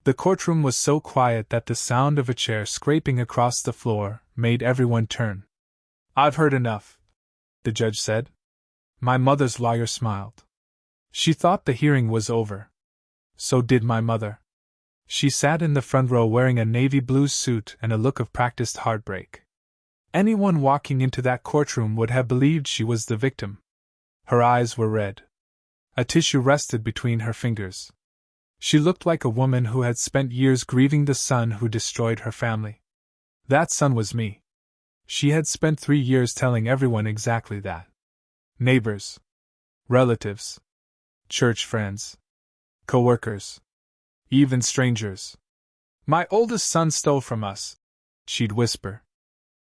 The courtroom was so quiet that the sound of a chair scraping across the floor made everyone turn. "I've heard enough," the judge said. My mother's lawyer smiled. She thought the hearing was over. So did my mother. She sat in the front row wearing a navy blue suit and a look of practiced heartbreak. Anyone walking into that courtroom would have believed she was the victim. Her eyes were red. A tissue rested between her fingers. She looked like a woman who had spent years grieving the son who destroyed her family. That son was me. She had spent 3 years telling everyone exactly that. Neighbors, relatives, church friends, co-workers, even strangers. "My oldest son stole from us," she'd whisper.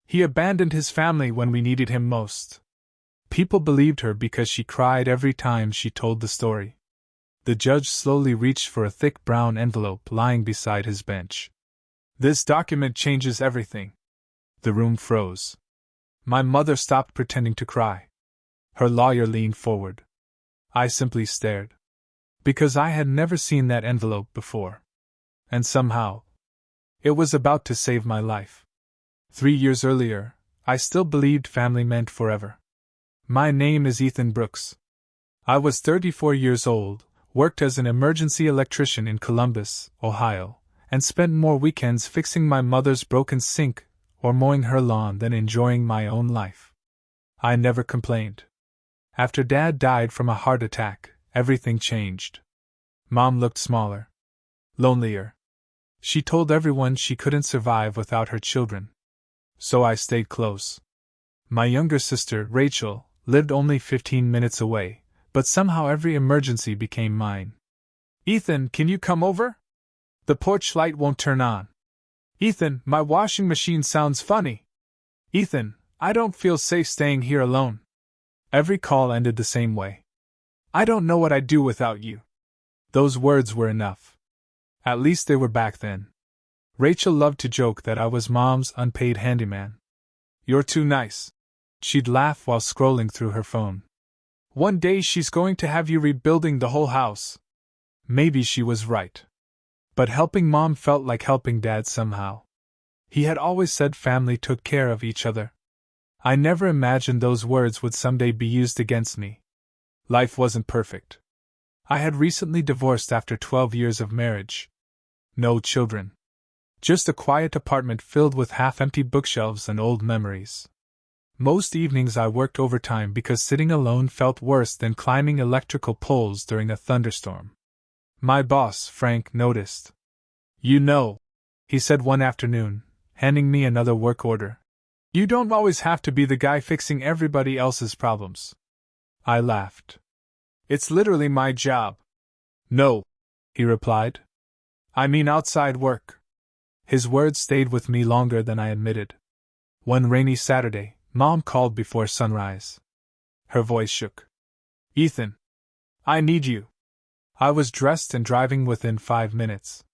"He abandoned his family when we needed him most." People believed her because she cried every time she told the story. The judge slowly reached for a thick brown envelope lying beside his bench. "This document changes everything." The room froze. My mother stopped pretending to cry. Her lawyer leaned forward. I simply stared. Because I had never seen that envelope before. And somehow, it was about to save my life. 3 years earlier, I still believed family meant forever. My name is Ethan Brooks. I was 34 years old, worked as an emergency electrician in Columbus, Ohio, and spent more weekends fixing my mother's broken sink or mowing her lawn than enjoying my own life. I never complained. After Dad died from a heart attack, everything changed. Mom looked smaller, lonelier. She told everyone she couldn't survive without her children. So I stayed close. My younger sister, Rachel, lived only 15 minutes away, but somehow every emergency became mine. "Ethan, can you come over? The porch light won't turn on." "Ethan, my washing machine sounds funny." "Ethan, I don't feel safe staying here alone." Every call ended the same way. "I don't know what I'd do without you." Those words were enough. At least they were back then. Rachel loved to joke that I was Mom's unpaid handyman. "You're too nice." She'd laugh while scrolling through her phone. "One day she's going to have you rebuilding the whole house." Maybe she was right. But helping Mom felt like helping Dad somehow. He had always said family took care of each other. I never imagined those words would someday be used against me. Life wasn't perfect. I had recently divorced after 12 years of marriage. No children. Just a quiet apartment filled with half-empty bookshelves and old memories. Most evenings I worked overtime because sitting alone felt worse than climbing electrical poles during a thunderstorm. My boss, Frank, noticed. "You know," he said one afternoon, handing me another work order, "you don't always have to be the guy fixing everybody else's problems." I laughed. "It's literally my job." "No," he replied. "I mean outside work." His words stayed with me longer than I admitted. One rainy Saturday, Mom called before sunrise. Her voice shook. "Ethan, I need you." I was dressed and driving within 5 minutes.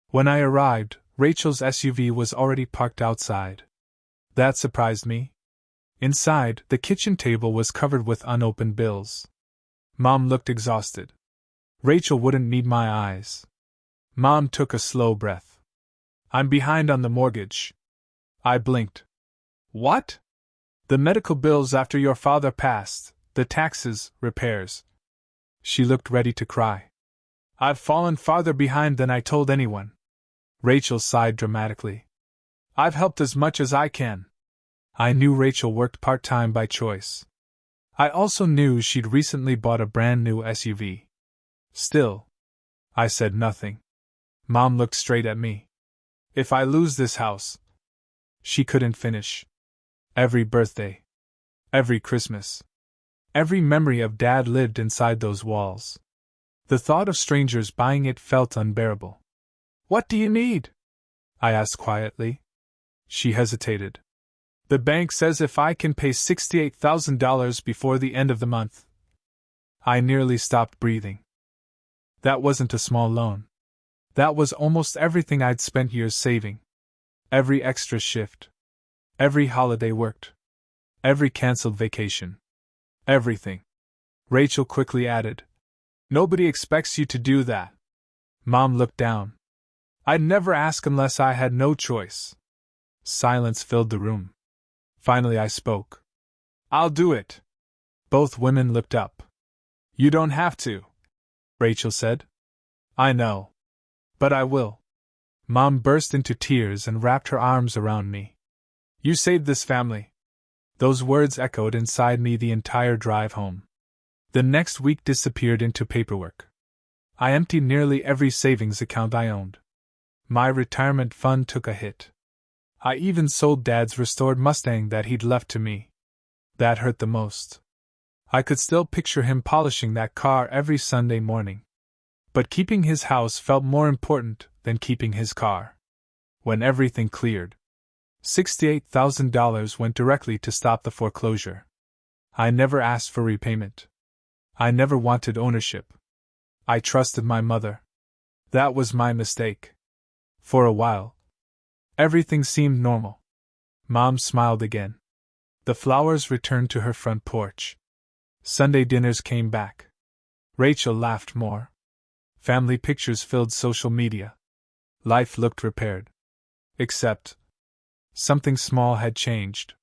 When I arrived, Rachel's SUV was already parked outside. That surprised me. Inside, the kitchen table was covered with unopened bills. Mom looked exhausted. Rachel wouldn't need my eyes. Mom took a slow breath. "I'm behind on the mortgage." I blinked. "What?" "The medical bills after your father passed, the taxes, repairs." She looked ready to cry. "I've fallen farther behind than I told anyone." Rachel sighed dramatically. "I've helped as much as I can." I knew Rachel worked part-time by choice. I also knew she'd recently bought a brand new SUV. Still, I said nothing. Mom looked straight at me. "If I lose this house..." She couldn't finish. Every birthday. Every Christmas. Every memory of Dad lived inside those walls. The thought of strangers buying it felt unbearable. "What do you need?" I asked quietly. She hesitated. "The bank says if I can pay $68,000 before the end of the month." I nearly stopped breathing. That wasn't a small loan. That was almost everything I'd spent years saving. Every extra shift. Every holiday worked. Every canceled vacation. Everything. Rachel quickly added, "Nobody expects you to do that." Mom looked down. I'd never ask unless I had no choice. Silence filled the room. Finally I spoke. I'll do it. Both women looked up. You don't have to, Rachel said. I know. But I will. Mom burst into tears and wrapped her arms around me. You saved this family. Those words echoed inside me the entire drive home. The next week disappeared into paperwork. I emptied nearly every savings account I owned. My retirement fund took a hit. I even sold Dad's restored Mustang that he'd left to me. That hurt the most. I could still picture him polishing that car every Sunday morning. But keeping his house felt more important than keeping his car. When everything cleared, $68,000 went directly to stop the foreclosure. I never asked for repayment. I never wanted ownership. I trusted my mother. That was my mistake. For a while, everything seemed normal. Mom smiled again. The flowers returned to her front porch. Sunday dinners came back. Rachel laughed more. Family pictures filled social media. Life looked repaired. Except, something small had changed.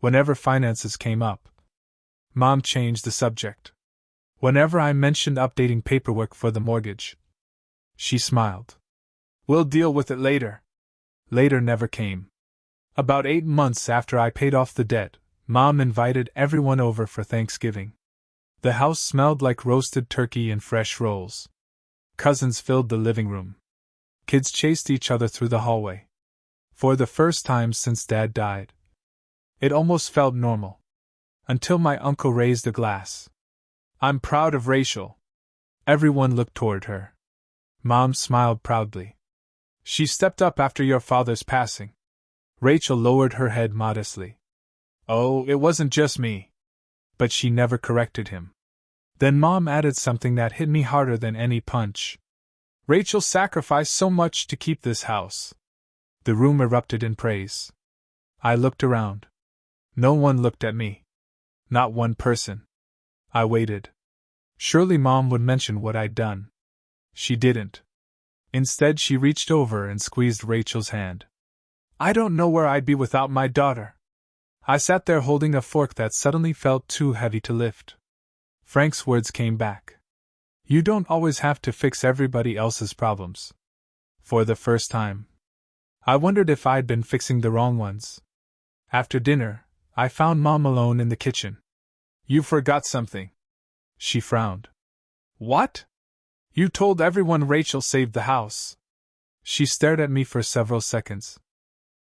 Whenever finances came up, Mom changed the subject. Whenever I mentioned updating paperwork for the mortgage, she smiled. We'll deal with it later. Later never came. About 8 months after I paid off the debt, Mom invited everyone over for Thanksgiving. The house smelled like roasted turkey and fresh rolls. Cousins filled the living room. Kids chased each other through the hallway. For the first time since Dad died, it almost felt normal. Until my uncle raised a glass. I'm proud of Rachel. Everyone looked toward her. Mom smiled proudly. She stepped up after your father's passing. Rachel lowered her head modestly. Oh, it wasn't just me. But she never corrected him. Then Mom added something that hit me harder than any punch. Rachel sacrificed so much to keep this house. The room erupted in praise. I looked around. No one looked at me. Not one person. I waited. Surely Mom would mention what I'd done. She didn't. Instead, she reached over and squeezed Rachel's hand. I don't know where I'd be without my daughter. I sat there holding a fork that suddenly felt too heavy to lift. Frank's words came back. You don't always have to fix everybody else's problems. For the first time, I wondered if I'd been fixing the wrong ones. After dinner, I found Mom alone in the kitchen. You forgot something. She frowned. What? You told everyone Rachel saved the house. She stared at me for several seconds.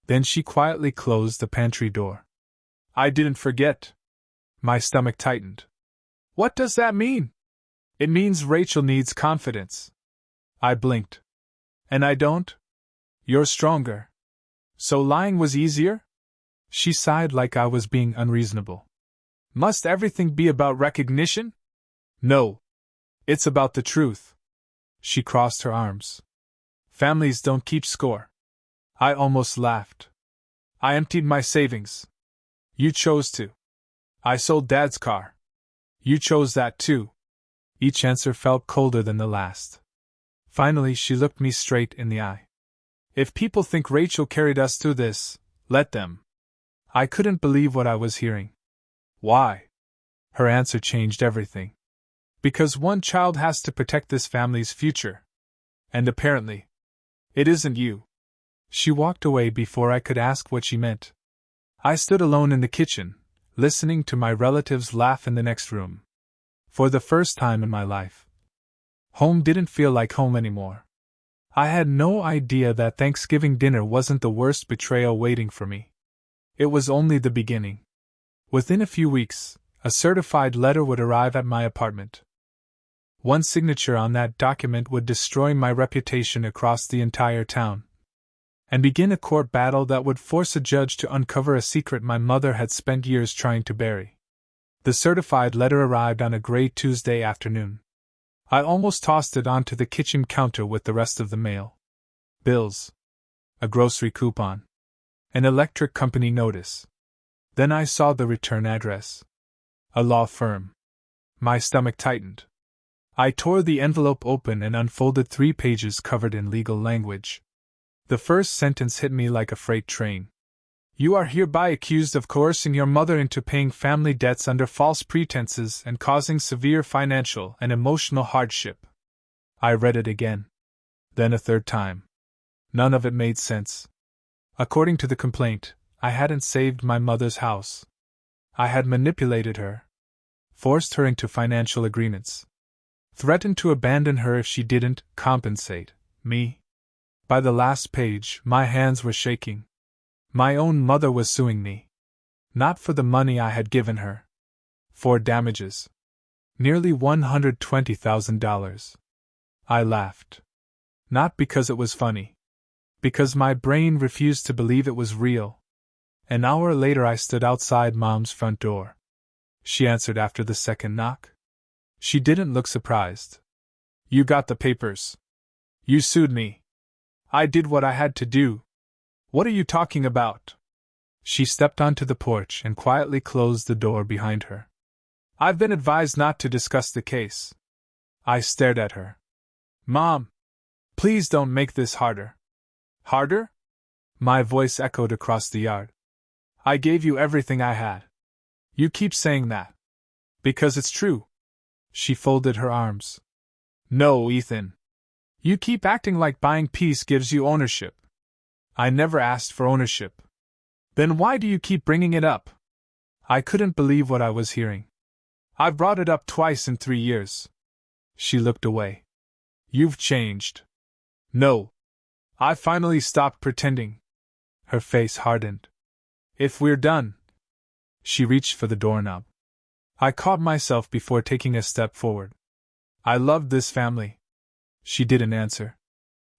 Then she quietly closed the pantry door. I didn't forget. My stomach tightened. What does that mean? It means Rachel needs confidence. I blinked. And I don't? You're stronger. So lying was easier? She sighed like I was being unreasonable. Must everything be about recognition? No. It's about the truth. She crossed her arms. Families don't keep score. I almost laughed. I emptied my savings. You chose to. I sold Dad's car. You chose that too. Each answer felt colder than the last. Finally, she looked me straight in the eye. If people think Rachel carried us through this, let them. I couldn't believe what I was hearing. Why? Her answer changed everything. Because one child has to protect this family's future. And apparently, it isn't you. She walked away before I could ask what she meant. I stood alone in the kitchen, listening to my relatives laugh in the next room. For the first time in my life, home didn't feel like home anymore. I had no idea that Thanksgiving dinner wasn't the worst betrayal waiting for me. It was only the beginning. Within a few weeks, a certified letter would arrive at my apartment. One signature on that document would destroy my reputation across the entire town, and begin a court battle that would force a judge to uncover a secret my mother had spent years trying to bury. The certified letter arrived on a gray Tuesday afternoon. I almost tossed it onto the kitchen counter with the rest of the mail. Bills. A grocery coupon. An electric company notice. Then I saw the return address. A law firm. My stomach tightened. I tore the envelope open and unfolded 3 pages covered in legal language. The first sentence hit me like a freight train. You are hereby accused of coercing your mother into paying family debts under false pretenses and causing severe financial and emotional hardship. I read it again. Then a third time. None of it made sense. According to the complaint, I hadn't saved my mother's house. I had manipulated her, forced her into financial agreements, threatened to abandon her if she didn't compensate me. By the last page, my hands were shaking. My own mother was suing me. Not for the money I had given her. For damages. Nearly $120,000. I laughed. Not because it was funny. Because my brain refused to believe it was real. An hour later I stood outside Mom's front door. She answered after the second knock. She didn't look surprised. You got the papers. You sued me. I did what I had to do. What are you talking about? She stepped onto the porch and quietly closed the door behind her. I've been advised not to discuss the case. I stared at her. Mom, please don't make this harder. Harder? My voice echoed across the yard. I gave you everything I had. You keep saying that. Because it's true. She folded her arms. No, Ethan. You keep acting like buying peace gives you ownership. I never asked for ownership. Then why do you keep bringing it up? I couldn't believe what I was hearing. I've brought it up twice in 3 years. She looked away. You've changed. No. I finally stopped pretending. Her face hardened. If we're done. She reached for the doorknob. I caught myself before taking a step forward. I loved this family. She didn't answer.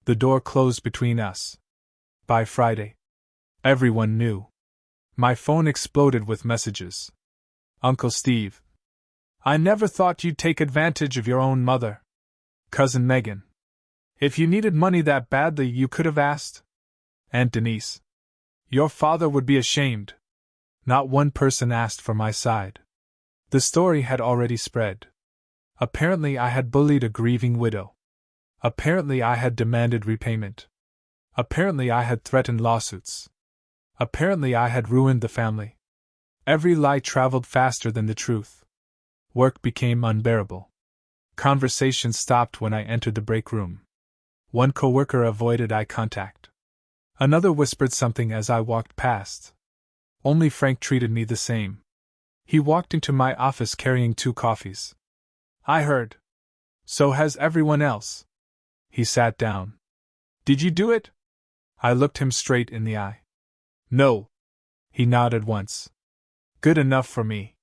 The door closed between us. By Friday, everyone knew. My phone exploded with messages. Uncle Steve. I never thought you'd take advantage of your own mother. Cousin Megan. If you needed money that badly, you could have asked. Aunt Denise. Your father would be ashamed. Not one person asked for my side. The story had already spread. Apparently I had bullied a grieving widow. Apparently I had demanded repayment. Apparently I had threatened lawsuits. Apparently I had ruined the family. Every lie traveled faster than the truth. Work became unbearable. Conversation stopped when I entered the break room. One coworker avoided eye contact. Another whispered something as I walked past. Only Frank treated me the same. He walked into my office carrying 2 coffees. I heard. So has everyone else. He sat down. Did you do it? I looked him straight in the eye. No. He nodded once. Good enough for me.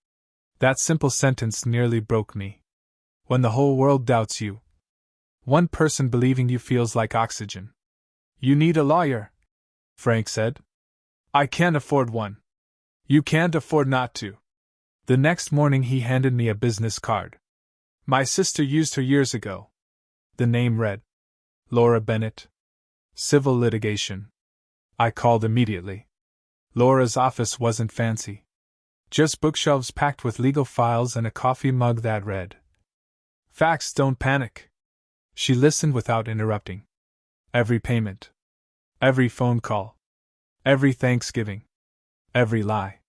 That simple sentence nearly broke me. When the whole world doubts you, one person believing you feels like oxygen. You need a lawyer, Frank said. I can't afford one. You can't afford not to. The next morning he handed me a business card. My sister used her years ago. The name read, Laura Bennett. Civil litigation. I called immediately. Laura's office wasn't fancy. Just bookshelves packed with legal files and a coffee mug that read, Facts don't panic. She listened without interrupting. Every payment. Every phone call. Every Thanksgiving. Every lie.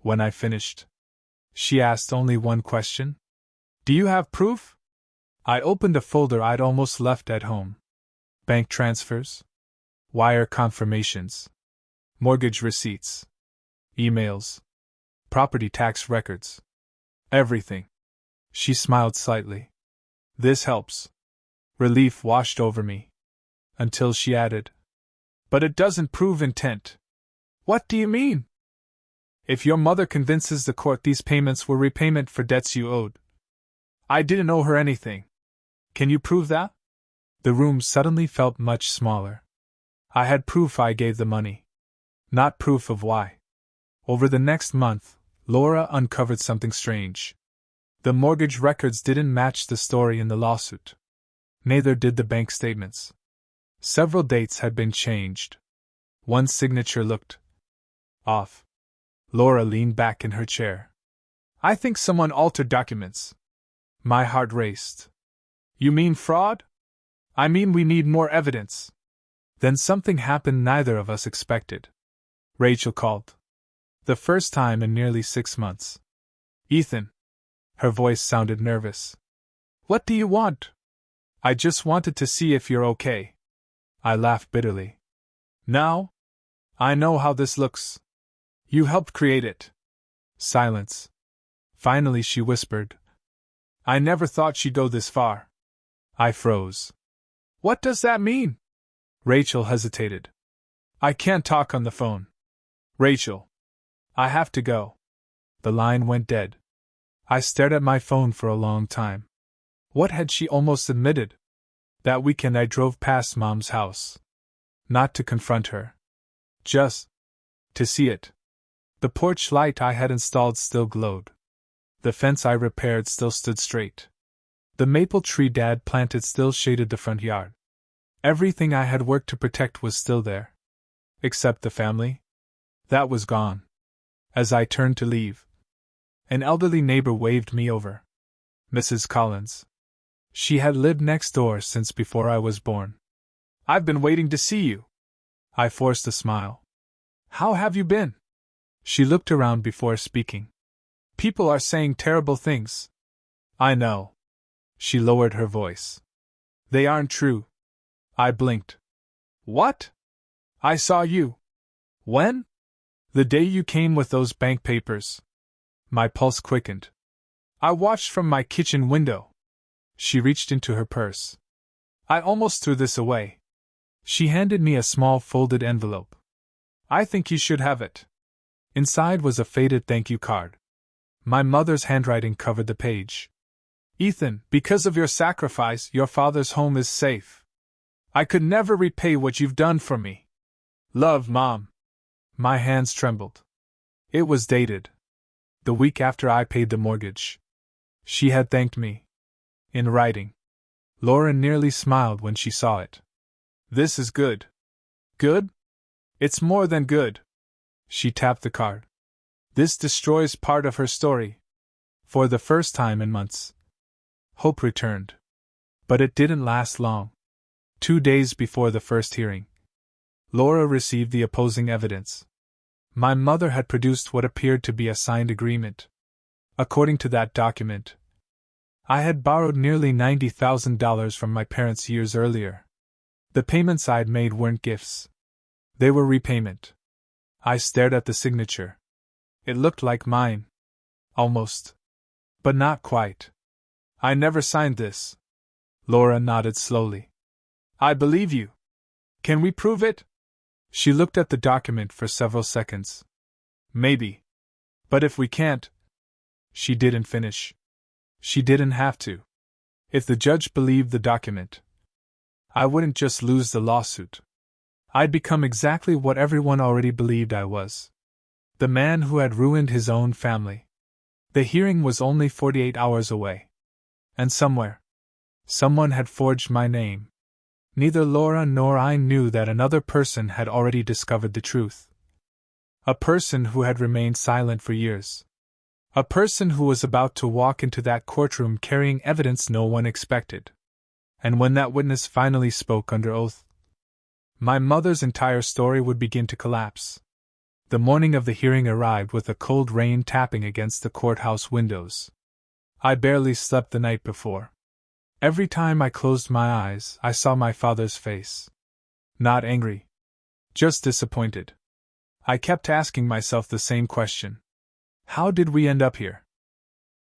When I finished, she asked only one question. Do you have proof? I opened a folder I'd almost left at home. Bank transfers. Wire confirmations. Mortgage receipts. Emails. Property tax records. Everything. She smiled slightly. This helps. Relief washed over me. Until she added, But it doesn't prove intent. What do you mean? If your mother convinces the court these payments were repayment for debts you owed. I didn't owe her anything. Can you prove that? The room suddenly felt much smaller. I had proof I gave the money. Not proof of why. Over the next month, Laura uncovered something strange. The mortgage records didn't match the story in the lawsuit. Neither did the bank statements. Several dates had been changed. One signature looked off. Laura leaned back in her chair. I think someone altered documents. My heart raced. You mean fraud? I mean we need more evidence. Then something happened neither of us expected. Rachel called. The first time in nearly 6 months. Ethan. Her voice sounded nervous. What do you want? I just wanted to see if you're okay. I laughed bitterly. Now? I know how this looks. You helped create it. Silence. Finally she whispered. I never thought she'd go this far. I froze. What does that mean? Rachel hesitated. I can't talk on the phone. Rachel. I have to go. The line went dead. I stared at my phone for a long time. What had she almost admitted? That weekend I drove past Mom's house. Not to confront her. Just to see it. The porch light I had installed still glowed. The fence I repaired still stood straight. The maple tree Dad planted still shaded the front yard. Everything I had worked to protect was still there. Except the family. That was gone. As I turned to leave, an elderly neighbor waved me over. Mrs. Collins. She had lived next door since before I was born. I've been waiting to see you. I forced a smile. How have you been? She looked around before speaking. People are saying terrible things. I know. She lowered her voice. They aren't true. I blinked. What? I saw you. When? The day you came with those bank papers. My pulse quickened. I watched from my kitchen window. She reached into her purse. I almost threw this away. She handed me a small folded envelope. I think you should have it. Inside was a faded thank you card. My mother's handwriting covered the page. Ethan, because of your sacrifice, your father's home is safe. I could never repay what you've done for me. Love, Mom. My hands trembled. It was dated. The week after I paid the mortgage. She had thanked me. In writing. Laura nearly smiled when she saw it. This is good. Good? It's more than good. She tapped the card. This destroys part of her story. For the first time in months. Hope returned. But it didn't last long. 2 days before the first hearing, Laura received the opposing evidence. My mother had produced what appeared to be a signed agreement. According to that document, I had borrowed nearly $90,000 from my parents years earlier. The payments I'd made weren't gifts. They were repayment. I stared at the signature. It looked like mine. Almost. But not quite. I never signed this. Laura nodded slowly. I believe you. Can we prove it? She looked at the document for several seconds. Maybe. But if we can't. She didn't finish. She didn't have to. If the judge believed the document, I wouldn't just lose the lawsuit. I'd become exactly what everyone already believed I was. The man who had ruined his own family. The hearing was only 48 hours away. And somewhere, someone had forged my name. Neither Laura nor I knew that another person had already discovered the truth. A person who had remained silent for years. A person who was about to walk into that courtroom carrying evidence no one expected. And when that witness finally spoke under oath, my mother's entire story would begin to collapse. The morning of the hearing arrived with a cold rain tapping against the courthouse windows. I barely slept the night before. Every time I closed my eyes, I saw my father's face. Not angry. Just disappointed. I kept asking myself the same question. How did we end up here?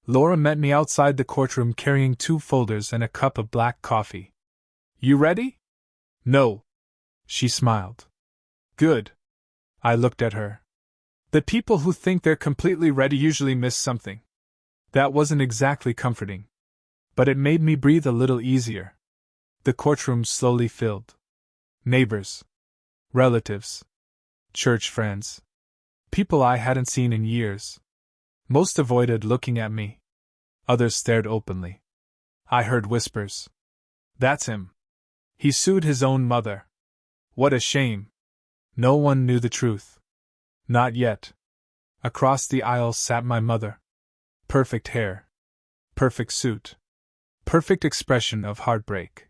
Laura met me outside the courtroom carrying 2 folders and a cup of black coffee. You ready? No. She smiled. Good. I looked at her. The people who think they're completely ready usually miss something. That wasn't exactly comforting. But it made me breathe a little easier. The courtroom slowly filled. Neighbors. Relatives. Church friends. People I hadn't seen in years. Most avoided looking at me. Others stared openly. I heard whispers. That's him. He sued his own mother. What a shame. No one knew the truth. Not yet. Across the aisle sat my mother. Perfect hair. Perfect suit. Perfect expression of heartbreak.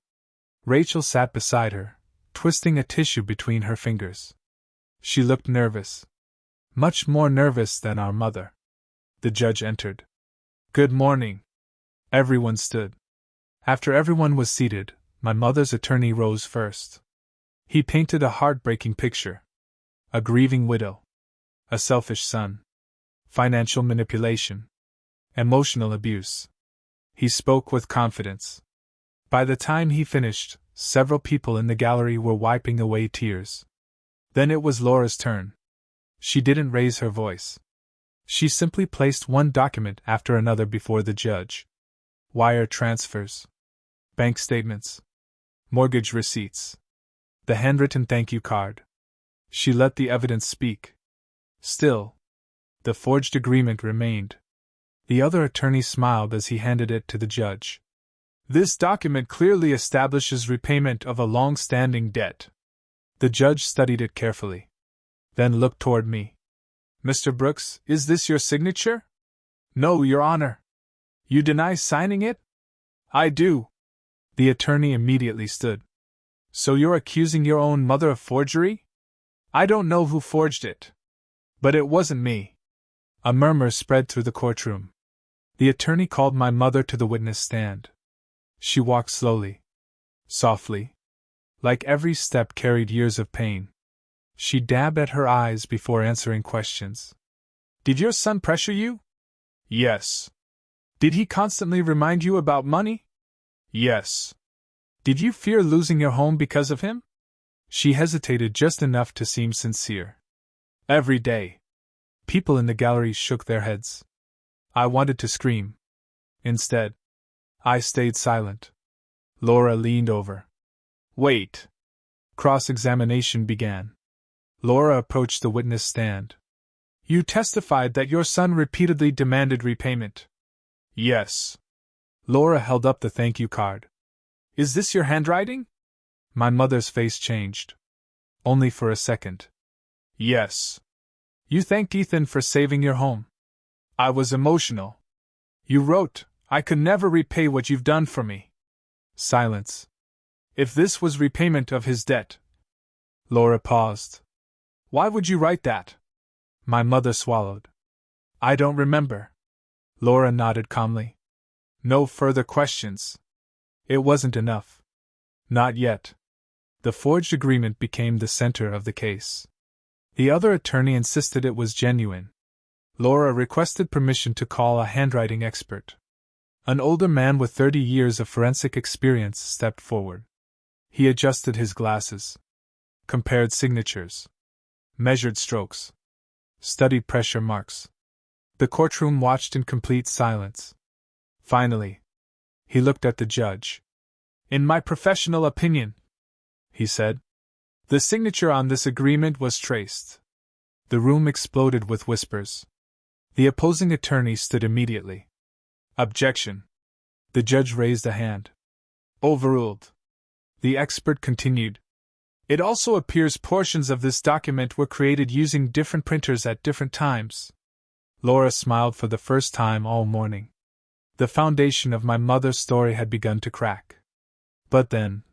Rachel sat beside her, twisting a tissue between her fingers. She looked nervous. Much more nervous than our mother. The judge entered. "Good morning." Everyone stood. After everyone was seated, my mother's attorney rose first. He painted a heartbreaking picture. A grieving widow. A selfish son. Financial manipulation. Emotional abuse. He spoke with confidence. By the time he finished, several people in the gallery were wiping away tears. Then it was Laura's turn. She didn't raise her voice. She simply placed one document after another before the judge. Wire transfers. Bank statements. Mortgage receipts. The handwritten thank you card. She let the evidence speak. Still, the forged agreement remained. The other attorney smiled as he handed it to the judge. "This document clearly establishes repayment of a long-standing debt." The judge studied it carefully. Then looked toward me. "Mr. Brooks, is this your signature?" "No, Your Honor." "You deny signing it?" "I do." The attorney immediately stood. "So you're accusing your own mother of forgery?" "I don't know who forged it. But it wasn't me." A murmur spread through the courtroom. The attorney called my mother to the witness stand. She walked slowly. Softly. Like every step carried years of pain. She dabbed at her eyes before answering questions. "Did your son pressure you?" "Yes." "Did he constantly remind you about money?" "Yes." "Did you fear losing your home because of him?" She hesitated just enough to seem sincere. "Every day." People in the gallery shook their heads. I wanted to scream. Instead, I stayed silent. Laura leaned over. "Wait." Cross-examination began. Laura approached the witness stand. "You testified that your son repeatedly demanded repayment." "Yes." Laura held up the thank you card. "Is this your handwriting?" My mother's face changed. Only for a second. "Yes." "You thanked Ethan for saving your home." "I was emotional." "You wrote, 'I could never repay what you've done for me.'" Silence. "If this was repayment of his debt." Laura paused. "Why would you write that?" My mother swallowed. "I don't remember." Laura nodded calmly. No further questions. It wasn't enough. Not yet. The forged agreement became the center of the case. The other attorney insisted it was genuine. Laura requested permission to call a handwriting expert. An older man with 30 years of forensic experience stepped forward. He adjusted his glasses. Compared signatures. Measured strokes. Studied pressure marks. The courtroom watched in complete silence. Finally, he looked at the judge. "In my professional opinion," he said, "the signature on this agreement was traced." The room exploded with whispers. The opposing attorney stood immediately. "Objection." The judge raised a hand. "Overruled." The expert continued. "It also appears portions of this document were created using different printers at different times." Laura smiled for the first time all morning. The foundation of my mother's story had begun to crack. But then,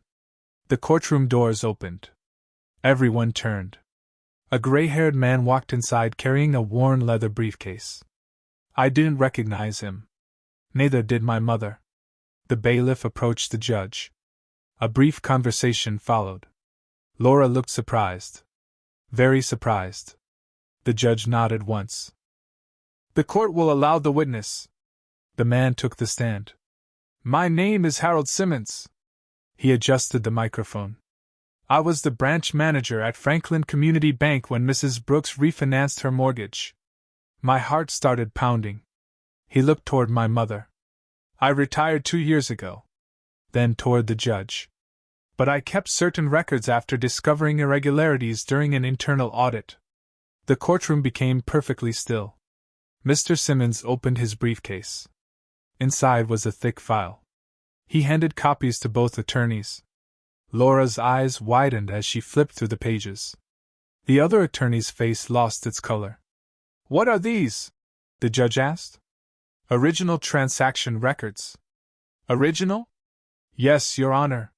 the courtroom doors opened. Everyone turned. A gray-haired man walked inside carrying a worn leather briefcase. I didn't recognize him. Neither did my mother. The bailiff approached the judge. A brief conversation followed. Laura looked surprised. Very surprised. The judge nodded once. "The court will allow the witness." The man took the stand. "My name is Harold Simmons." He adjusted the microphone. "I was the branch manager at Franklin Community Bank when Mrs. Brooks refinanced her mortgage." My heart started pounding. He looked toward my mother. "I retired 2 years ago." Then toward the judge. "But I kept certain records after discovering irregularities during an internal audit." The courtroom became perfectly still. Mr. Simmons opened his briefcase. Inside was a thick file. He handed copies to both attorneys. Laura's eyes widened as she flipped through the pages. The other attorney's face lost its color. "What are these?" the judge asked. "Original transaction records." "Original?" "Yes, Your Honor."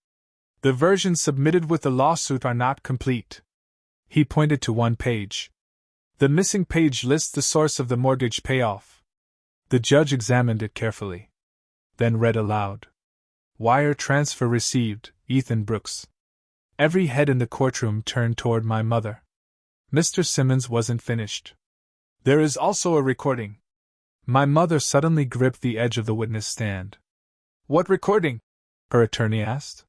The versions submitted with the lawsuit are not complete. He pointed to one page. The missing page lists the source of the mortgage payoff. The judge examined it carefully. Then read aloud. Wire transfer received, Ethan Brooks. Every head in the courtroom turned toward my mother. Mr. Simmons wasn't finished. There is also a recording. My mother suddenly gripped the edge of the witness stand. What recording? Her attorney asked.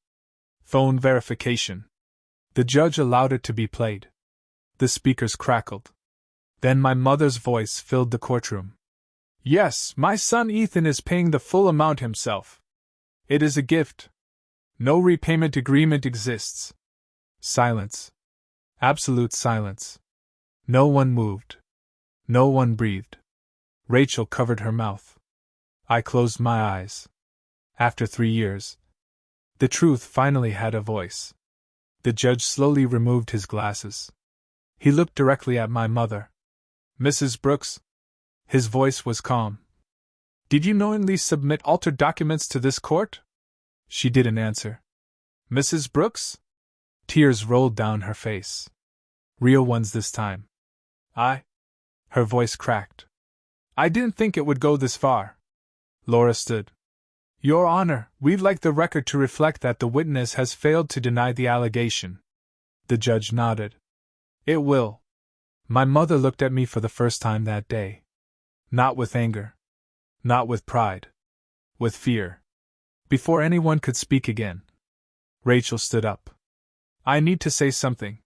Phone verification. The judge allowed it to be played. The speakers crackled. Then my mother's voice filled the courtroom. Yes, my son Ethan is paying the full amount himself. It is a gift. No repayment agreement exists. Silence. Absolute silence. No one moved. No one breathed. Rachel covered her mouth. I closed my eyes. After 3 years, the truth finally had a voice. The judge slowly removed his glasses. He looked directly at my mother. Mrs. Brooks? His voice was calm. Did you knowingly submit altered documents to this court? She didn't answer. Mrs. Brooks? Tears rolled down her face. Real ones this time. Her voice cracked. I didn't think it would go this far. Laura stood. Your Honor, we'd like the record to reflect that the witness has failed to deny the allegation. The judge nodded. It will. My mother looked at me for the first time that day. Not with anger. Not with pride. With fear. Before anyone could speak again, Rachel stood up. I need to say something.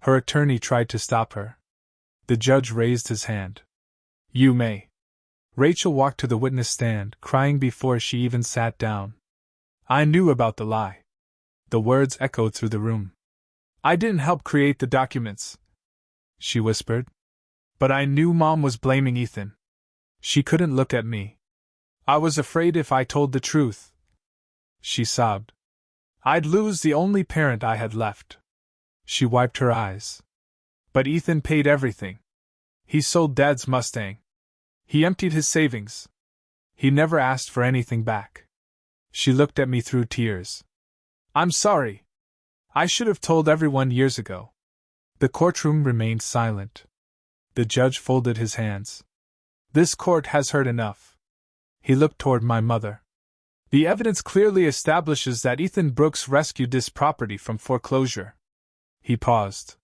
Her attorney tried to stop her. The judge raised his hand. You may. Rachel walked to the witness stand, crying before she even sat down. I knew about the lie. The words echoed through the room. I didn't help create the documents, she whispered. But I knew Mom was blaming Ethan. She couldn't look at me. I was afraid if I told the truth, she sobbed, I'd lose the only parent I had left. She wiped her eyes. But Ethan paid everything. He sold Dad's Mustang. He emptied his savings. He never asked for anything back. She looked at me through tears. I'm sorry. I should have told everyone years ago. The courtroom remained silent. The judge folded his hands. This court has heard enough. He looked toward my mother. The evidence clearly establishes that Ethan Brooks rescued this property from foreclosure. He paused.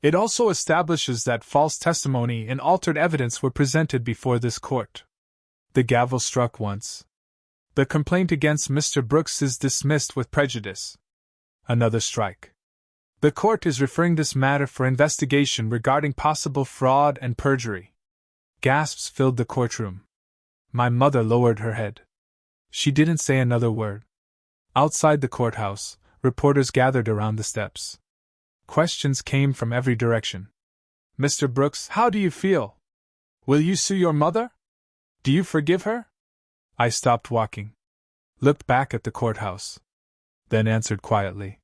It also establishes that false testimony and altered evidence were presented before this court. The gavel struck once. The complaint against Mr. Brooks is dismissed with prejudice. Another strike. The court is referring this matter for investigation regarding possible fraud and perjury. Gasps filled the courtroom. My mother lowered her head. She didn't say another word. Outside the courthouse, reporters gathered around the steps. Questions came from every direction. Mr. Brooks, how do you feel? Will you sue your mother? Do you forgive her? I stopped walking. Looked back at the courthouse. Then answered quietly.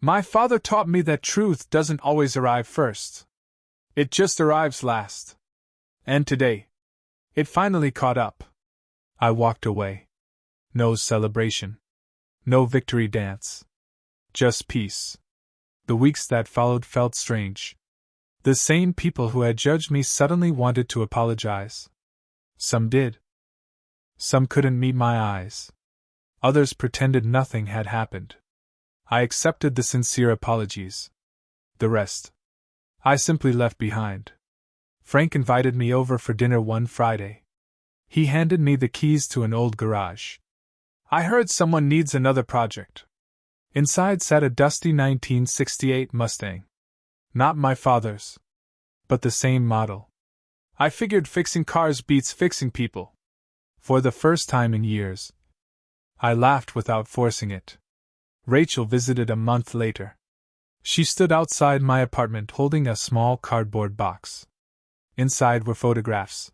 My father taught me that truth doesn't always arrive first. It just arrives last. And today, it finally caught up. I walked away. No celebration. No victory dance. Just peace. The weeks that followed felt strange. The same people who had judged me suddenly wanted to apologize. Some did. Some couldn't meet my eyes. Others pretended nothing had happened. I accepted the sincere apologies. The rest, I simply left behind. Frank invited me over for dinner one Friday. He handed me the keys to an old garage. I heard someone needs another project. Inside sat a dusty 1968 Mustang. Not my father's, but the same model. I figured fixing cars beats fixing people. For the first time in years, I laughed without forcing it. Rachel visited a month later. She stood outside my apartment holding a small cardboard box. Inside were photographs.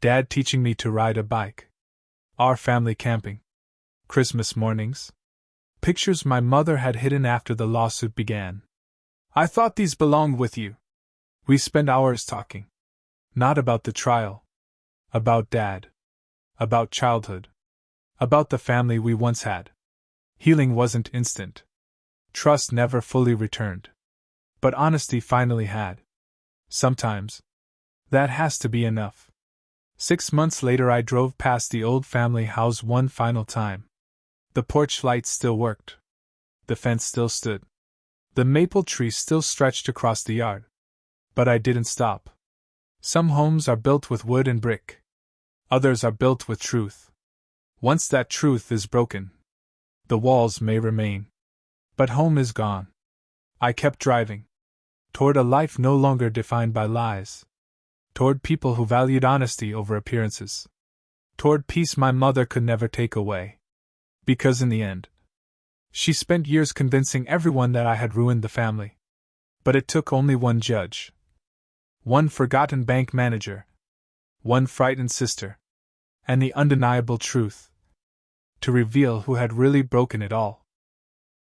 Dad teaching me to ride a bike. Our family camping. Christmas mornings. Pictures my mother had hidden after the lawsuit began. I thought these belonged with you. We spent hours talking. Not about the trial. About Dad. About childhood. About the family we once had. Healing wasn't instant. Trust never fully returned. But honesty finally had. Sometimes. That has to be enough. 6 months later, I drove past the old family house one final time. The porch lights still worked. The fence still stood. The maple tree still stretched across the yard. But I didn't stop. Some homes are built with wood and brick. Others are built with truth. Once that truth is broken, the walls may remain. But home is gone. I kept driving. Toward a life no longer defined by lies. Toward people who valued honesty over appearances. Toward peace my mother could never take away. Because in the end, she spent years convincing everyone that I had ruined the family. But it took only one judge. One forgotten bank manager. One frightened sister. And the undeniable truth. To reveal who had really broken it all.